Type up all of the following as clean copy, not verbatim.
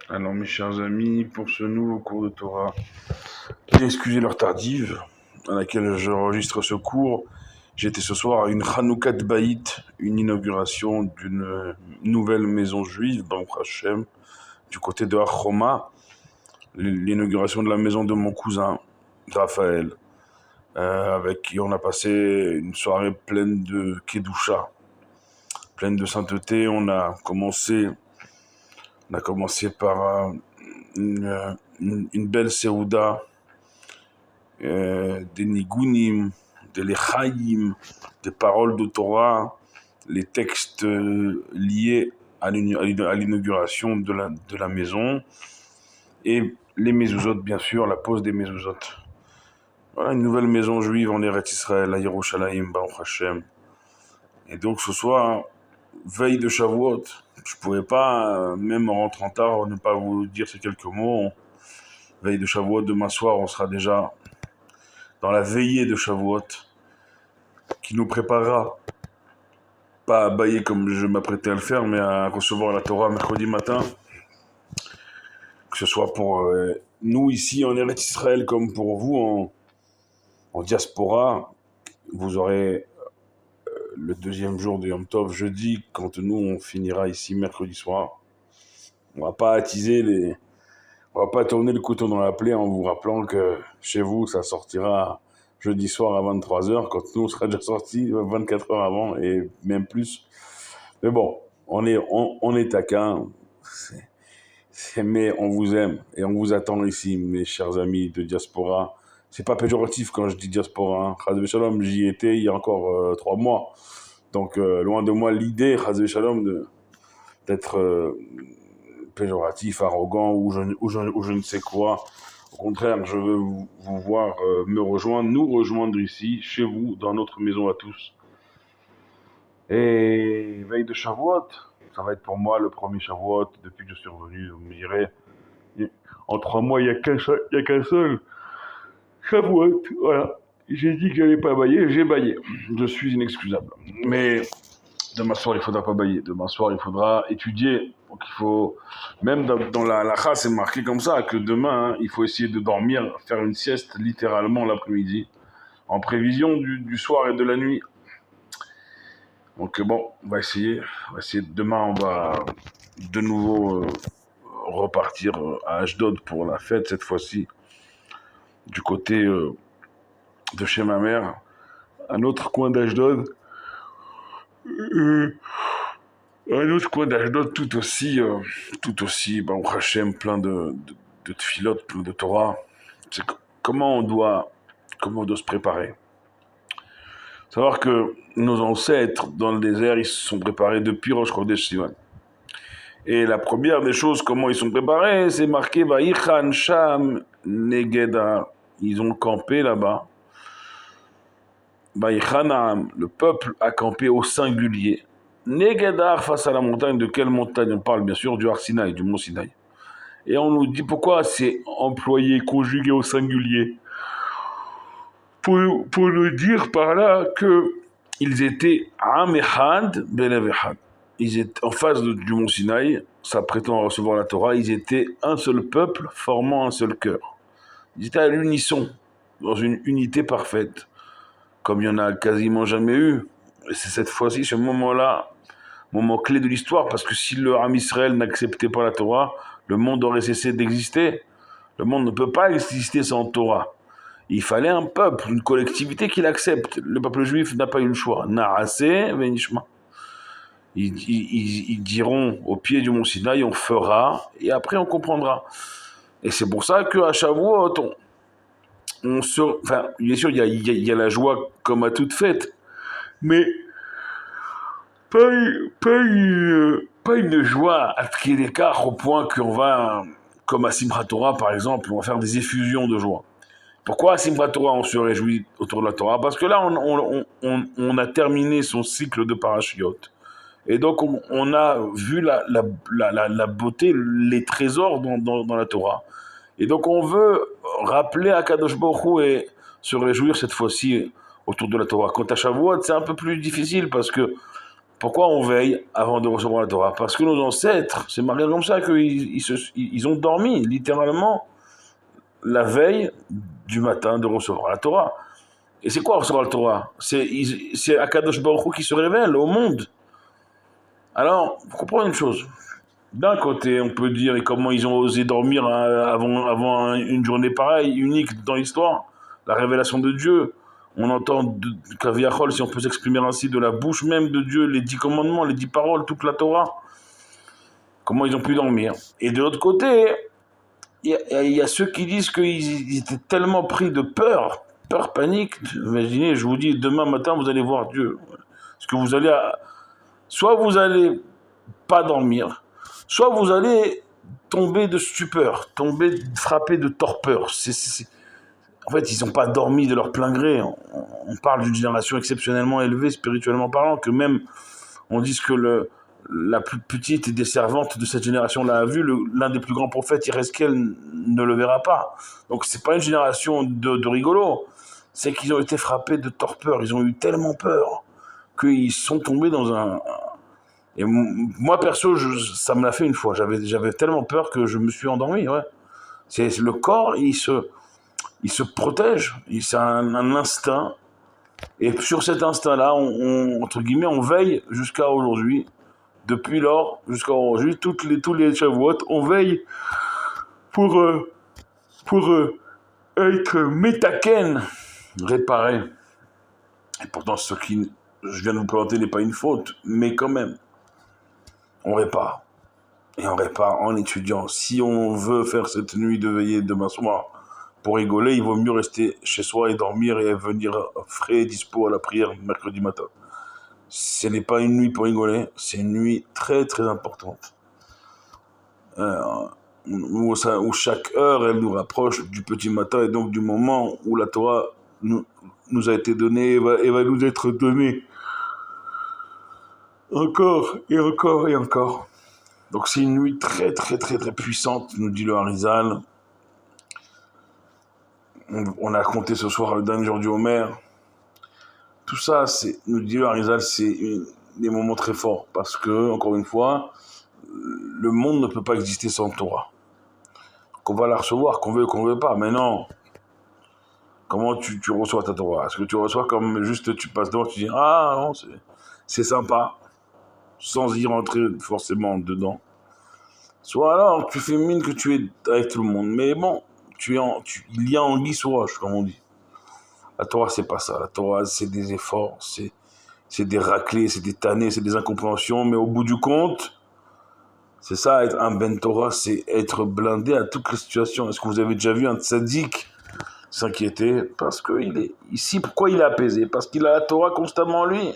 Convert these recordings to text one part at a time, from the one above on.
Alors mes chers amis, pour ce nouveau cours de Torah, excusez l'heure tardive à laquelle j'enregistre ce cours. J'étais ce soir à une Hanoukat Baït, une inauguration d'une nouvelle maison juive, Baruch Hashem, du côté de Achoma, l'inauguration de la maison de mon cousin, Raphaël, avec qui on a passé une soirée pleine de Kedusha, pleine de sainteté. On a commencé par une belle Seouda, des Nigunim, des Lechaïm, des paroles de Torah, les textes liés à l'inauguration de la maison, et les mezuzot, bien sûr, la pose des mezuzot. Voilà, une nouvelle maison juive en Eretz Israël, à Yerushalayim, Baruch Hashem. Et donc ce soir, veille de Shavuot, je pouvais pas, même en rentrant tard, ne pas vous dire ces quelques mots. Veille de Shavuot, demain soir, on sera déjà dans la veillée de Shavuot, qui nous préparera, pas à bailler comme je m'apprêtais à le faire, mais à recevoir la Torah mercredi matin, que ce soit pour nous ici en Eretz Israël, comme pour vous en diaspora. Vous aurez le deuxième jour de Yom Tov, jeudi, quand nous on finira ici mercredi soir. On va pas on va pas tourner le couteau dans la plaie en vous rappelant que chez vous ça sortira jeudi soir à 23h, quand nous on sera déjà sortis 24 heures avant et même plus. Mais bon, on est taquin, mais on vous aime et on vous attend ici, mes chers amis de diaspora. C'est pas péjoratif quand je dis diaspora, hein. Chas v'shalom, j'y étais il y a encore 3 mois. Donc, loin de moi l'idée, chas v'shalom, d'être péjoratif, arrogant ou je ne sais quoi. Au contraire, je veux vous voir me rejoindre, nous rejoindre ici, chez vous, dans notre maison à tous. Et veille de Shavuot, ça va être pour moi le premier Shavuot depuis que je suis revenu. Vous me direz, en 3 mois, il y a qu'un seul Shavuot. Voilà. J'ai dit que j'allais pas bailler, j'ai baillé. Je suis inexcusable. Mais demain soir, il faudra pas bailler. Demain soir, il faudra étudier. Donc il faut, même dans la halakha, c'est marqué comme ça, que demain, il faut essayer de dormir, faire une sieste littéralement l'après-midi, en prévision du soir et de la nuit. Donc bon, on va essayer. Demain, on va de nouveau repartir à Ashdod pour la fête, cette fois-ci, du côté de chez ma mère, un autre coin d'Ashdod. Un autre coin d'Ashdod tout aussi, Baruch Hashem, plein de tfilot, plein de Torah. C'est comment on doit se préparer. Savoir que nos ancêtres dans le désert, ils se sont préparés depuis Rosh Chodesh Sivan. Et la première des choses, comment ils sont préparés, c'est marqué Vaïchan Sham Negeda. Ils ont campé là-bas. Vaïchanam, le peuple a campé au singulier. Negedar, face à la montagne. De quelle montagne on parle? Bien sûr du Har Sinaï, du mont Sinaï. Et on nous dit pourquoi c'est employé, conjugué au singulier, pour nous dire par là qu'ils étaient Amehad Benevehad. Ils étaient en face du mont Sinaï, s'apprêtant à recevoir la Torah. Ils étaient un seul peuple, formant un seul cœur. Ils étaient à l'unisson, dans une unité parfaite, comme il n'y en a quasiment jamais eu. Et c'est cette fois-ci, ce moment-là, moment clé de l'histoire, parce que si le Ham Israël n'acceptait pas la Torah, le monde aurait cessé d'exister. Le monde ne peut pas exister sans Torah. Il fallait un peuple, une collectivité qui l'accepte. Le peuple juif n'a pas eu le choix. Na'aseh ve'nishma. Ils diront au pied du mont Sinaï, on fera, et après on comprendra. Et c'est pour ça qu'à Shavuot, enfin, bien sûr, il y a la joie comme à toute fête, mais pas une joie à pied d'écart au point qu'on va, comme à Simchat Torah par exemple, on va faire des effusions de joie. Pourquoi à Simchat Torah on se réjouit autour de la Torah? Parce que là on a terminé son cycle de parashiot. Et donc on a vu la beauté, les trésors dans la Torah. Et donc on veut rappeler à Kadosh Baruch Hu et se réjouir cette fois-ci autour de la Torah. Quant à Shavuot, c'est un peu plus difficile parce que Pourquoi on veille avant de recevoir la Torah? Parce que nos ancêtres, c'est marqué comme ça qu'ils ont dormi, littéralement, la veille du matin de recevoir la Torah. Et c'est quoi recevoir la Torah? C'est Akadosh Baruch Hu qui se révèle au monde. Alors, vous comprenez une chose. D'un côté, on peut dire, et comment ils ont osé dormir avant une journée pareille, unique dans l'histoire, la révélation de Dieu. On entend Kaviachol, si on peut s'exprimer ainsi, de la bouche même de Dieu, les 10 commandements, les 10 paroles, toute la Torah. Comment ils ont pu dormir? Et de l'autre côté, il y a ceux qui disent qu'ils étaient tellement pris de peur, panique. Imaginez, je vous dis, demain matin, vous allez voir Dieu. Parce que soit vous allez pas dormir, soit vous allez tomber de stupeur, frapper de torpeur. En fait, ils n'ont pas dormi de leur plein gré. On parle d'une génération exceptionnellement élevée, spirituellement parlant, que même, on dit que la plus petite des servantes de cette génération l'a vu, l'un des plus grands prophètes, Yereskel, ne le verra pas. Donc, c'est pas une génération de rigolos. C'est qu'ils ont été frappés de torpeur. Ils ont eu tellement peur qu'ils sont tombés dans un... Et moi, perso, ça me l'a fait une fois. J'avais tellement peur que je me suis endormi, ouais. C'est le corps, il se protège. C'est un instinct. Et sur cet instinct-là, entre guillemets, on veille jusqu'à aujourd'hui. Depuis lors, jusqu'à aujourd'hui, tous les Shavuot, on veille pour être métaken, réparé. Et pourtant, ce qui je viens de vous présenter n'est pas une faute, mais quand même, on répare. Et on répare en étudiant. Si on veut faire cette nuit de veillée demain soir pour rigoler, il vaut mieux rester chez soi et dormir et venir frais et dispo à la prière mercredi matin. Ce n'est pas une nuit pour rigoler, c'est une nuit très très importante. Où chaque heure, elle nous rapproche du petit matin et donc du moment où la Torah nous a été donnée et va nous être donnée encore et encore et encore. Donc c'est une nuit très très très très puissante, nous dit le Harizal. On a compté ce soir le dernier jour du Homer. Tout ça, nous dit le Harizal, c'est des moments très forts parce que, encore une fois, le monde ne peut pas exister sans Torah. Qu'on va la recevoir, qu'on veut pas, mais non. Comment tu reçois ta Torah? Est-ce que tu reçois comme juste tu passes devant, tu dis ah non, c'est sympa, sans y rentrer forcément dedans. Soit alors tu fais mine que tu es avec tout le monde, mais bon, il y a anguille sous roche, comme on dit. La Torah, c'est pas ça. La Torah, c'est des efforts, c'est des raclés, c'est des tannés, c'est des incompréhensions, mais au bout du compte, c'est ça, être un Ben Torah, c'est être blindé à toutes les situations. Est-ce que vous avez déjà vu un tzaddik s'inquiéter? Parce qu'il est ici, pourquoi il est apaisé? Parce qu'il a la Torah constamment en lui.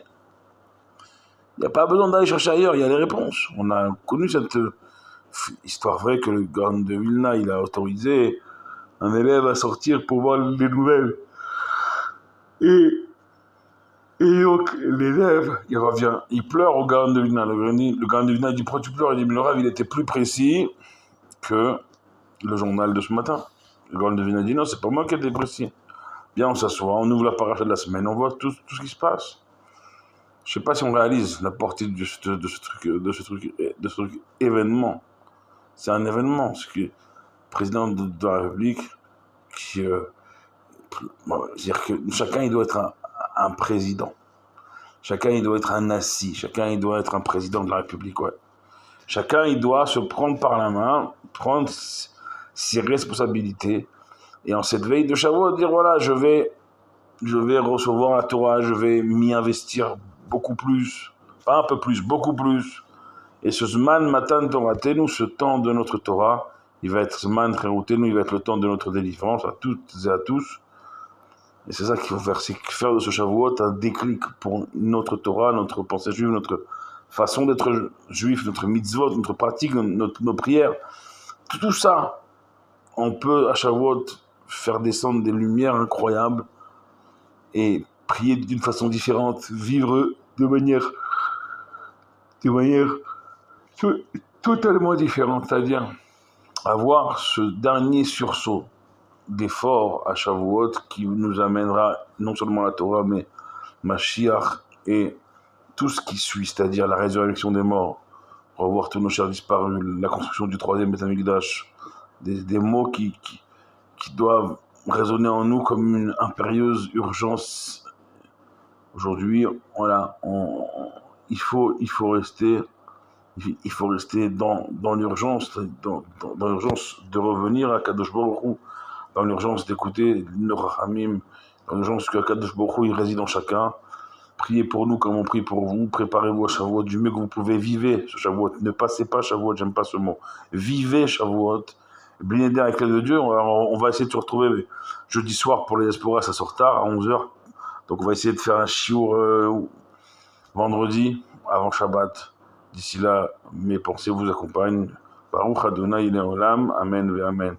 Il n'y a pas besoin d'aller chercher ailleurs, il y a les réponses. On a connu cette histoire vraie que le Gaon de Vilna, il a autorisé un élève à sortir pour voir les nouvelles. Et donc, l'élève, il revient, il pleure au Gaon de Vilna. Le Gaon de Vilna, il dit, pourquoi tu pleures? Il dit, mais le Rav, il était plus précis que le journal de ce matin. Le Gaon de Vilna dit, non, c'est pas moi qui étais précis. Bien, on s'assoit, on ouvre la paracha de la semaine, on voit tout ce qui se passe. Je sais pas si on réalise la portée de ce truc événement. C'est un événement, c'est que le président de la République, c'est-à-dire que chacun, il doit être un président. Chacun, il doit être un nasi. Chacun, il doit être un président de la République, ouais. Chacun, il doit se prendre par la main, prendre ses responsabilités, et en cette veille de Shavuot, dire, voilà, je vais recevoir la Torah, je vais m'y investir beaucoup plus, pas un peu plus, beaucoup plus. Et ce Zman Matan Toratenu, ce temps de notre Torah, il va être Zman Cherutenu, il va être le temps de notre délivrance à toutes et à tous. Et c'est ça qu'il faut faire, c'est faire de ce Shavuot un déclic pour notre Torah, notre pensée juive, notre façon d'être juif, notre mitzvot, notre pratique, nos prières. Tout ça, on peut à Shavuot faire descendre des lumières incroyables et prier d'une façon différente, vivre de manière totalement différente, c'est-à-dire avoir ce dernier sursaut d'effort à Shavuot qui nous amènera non seulement la Torah, mais Mashiach et tout ce qui suit, c'est-à-dire la résurrection des morts, revoir tous nos chers disparus, la construction du troisième Beth Amikdash, des mots qui doivent résonner en nous comme une impérieuse urgence. Aujourd'hui, voilà, il faut rester dans l'urgence, dans l'urgence de revenir à Kadosh Baruch Hu, dans l'urgence d'écouter nos Rachamim, dans l'urgence que Kadosh Baruch Hu, il réside en chacun. Priez pour nous comme on prie pour vous. Préparez-vous à Shavuot du mieux que vous pouvez. Vivez ce Shavuot. Ne passez pas Shavuot, j'aime pas ce mot. Vivez Shavuot. Blinéder avec l'aide de Dieu. On va essayer de se retrouver jeudi soir pour les diasporas, ça sort tard, à 11h. Donc on va essayer de faire un chiour vendredi, avant Shabbat. D'ici là, mes pensées vous accompagnent. Baruch Adonai Leolam. Amen ve Amen.